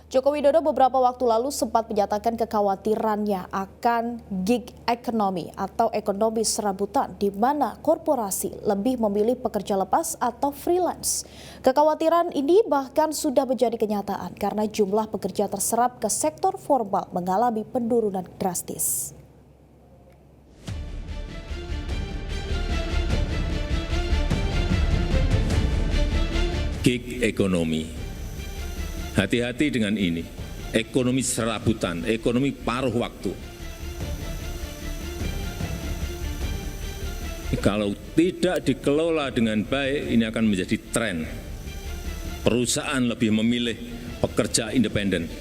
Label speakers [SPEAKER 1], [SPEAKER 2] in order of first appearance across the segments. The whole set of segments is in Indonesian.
[SPEAKER 1] Joko Widodo beberapa waktu lalu sempat menyatakan kekhawatirannya akan gig economy atau ekonomi serabutan di mana korporasi lebih memilih pekerja lepas atau freelance. Kekhawatiran ini bahkan sudah menjadi kenyataan karena jumlah pekerja terserap ke sektor formal mengalami penurunan drastis.
[SPEAKER 2] Gig ekonomi. Hati-hati dengan ini, ekonomi serabutan, ekonomi paruh waktu. Kalau tidak dikelola dengan baik, ini akan menjadi tren. Perusahaan lebih memilih pekerja independen.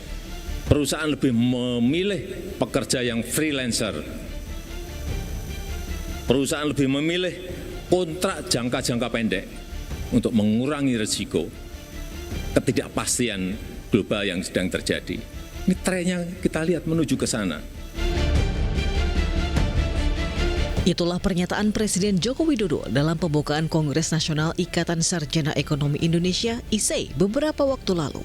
[SPEAKER 2] Perusahaan lebih memilih pekerja yang freelancer. Perusahaan lebih memilih kontrak jangka pendek untuk mengurangi risiko ketidakpastian global yang sedang terjadi. Ini trennya kita lihat menuju ke sana.
[SPEAKER 3] Itulah pernyataan Presiden Joko Widodo dalam pembukaan Kongres Nasional Ikatan Sarjana Ekonomi Indonesia (ISEI) beberapa waktu lalu,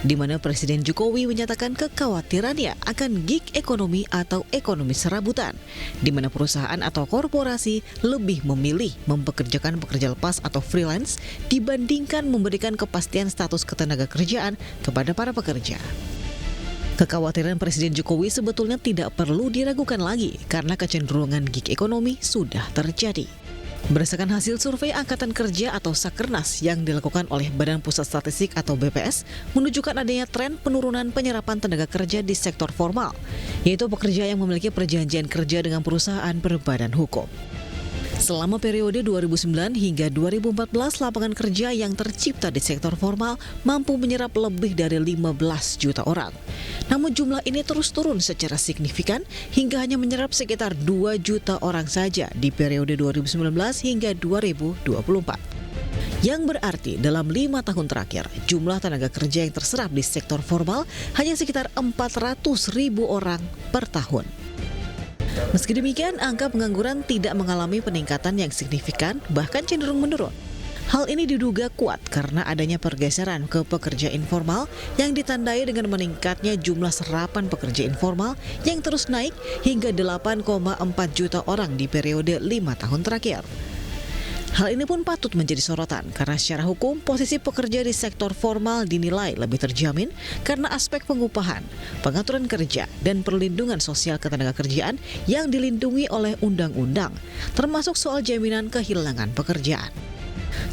[SPEAKER 3] di mana Presiden Jokowi menyatakan kekhawatirannya akan gig ekonomi atau ekonomi serabutan, di mana perusahaan atau korporasi lebih memilih mempekerjakan pekerja lepas atau freelance dibandingkan memberikan kepastian status ketenagakerjaan kepada para pekerja. Kekhawatiran Presiden Jokowi sebetulnya tidak perlu diragukan lagi karena kecenderungan gig ekonomi sudah terjadi. Berdasarkan hasil survei Angkatan Kerja atau Sakernas yang dilakukan oleh Badan Pusat Statistik atau BPS, menunjukkan adanya tren penurunan penyerapan tenaga kerja di sektor formal, yaitu pekerja yang memiliki perjanjian kerja dengan perusahaan berbadan hukum. Selama periode 2009 hingga 2014, lapangan kerja yang tercipta di sektor formal mampu menyerap lebih dari 15 juta orang. Namun jumlah ini terus turun secara signifikan hingga hanya menyerap sekitar 2 juta orang saja di periode 2019 hingga 2024. Yang berarti dalam 5 tahun terakhir, jumlah tenaga kerja yang terserap di sektor formal hanya sekitar 400.000 orang per tahun. Meski demikian, angka pengangguran tidak mengalami peningkatan yang signifikan, bahkan cenderung menurun. Hal ini diduga kuat karena adanya pergeseran ke pekerja informal yang ditandai dengan meningkatnya jumlah serapan pekerja informal yang terus naik hingga 8,4 juta orang di periode 5 tahun terakhir. Hal ini pun patut menjadi sorotan karena secara hukum posisi pekerja di sektor formal dinilai lebih terjamin karena aspek pengupahan, pengaturan kerja, dan perlindungan sosial ketenagakerjaan yang dilindungi oleh undang-undang, termasuk soal jaminan kehilangan pekerjaan.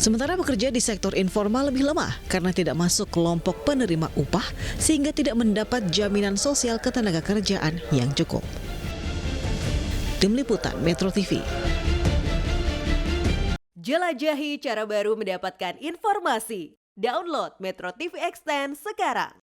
[SPEAKER 3] Sementara pekerja di sektor informal lebih lemah karena tidak masuk kelompok penerima upah sehingga tidak mendapat jaminan sosial ketenagakerjaan yang cukup. Tim Liputan Metro TV.
[SPEAKER 4] Jelajahi cara baru mendapatkan informasi. Download Metro TV Extend sekarang.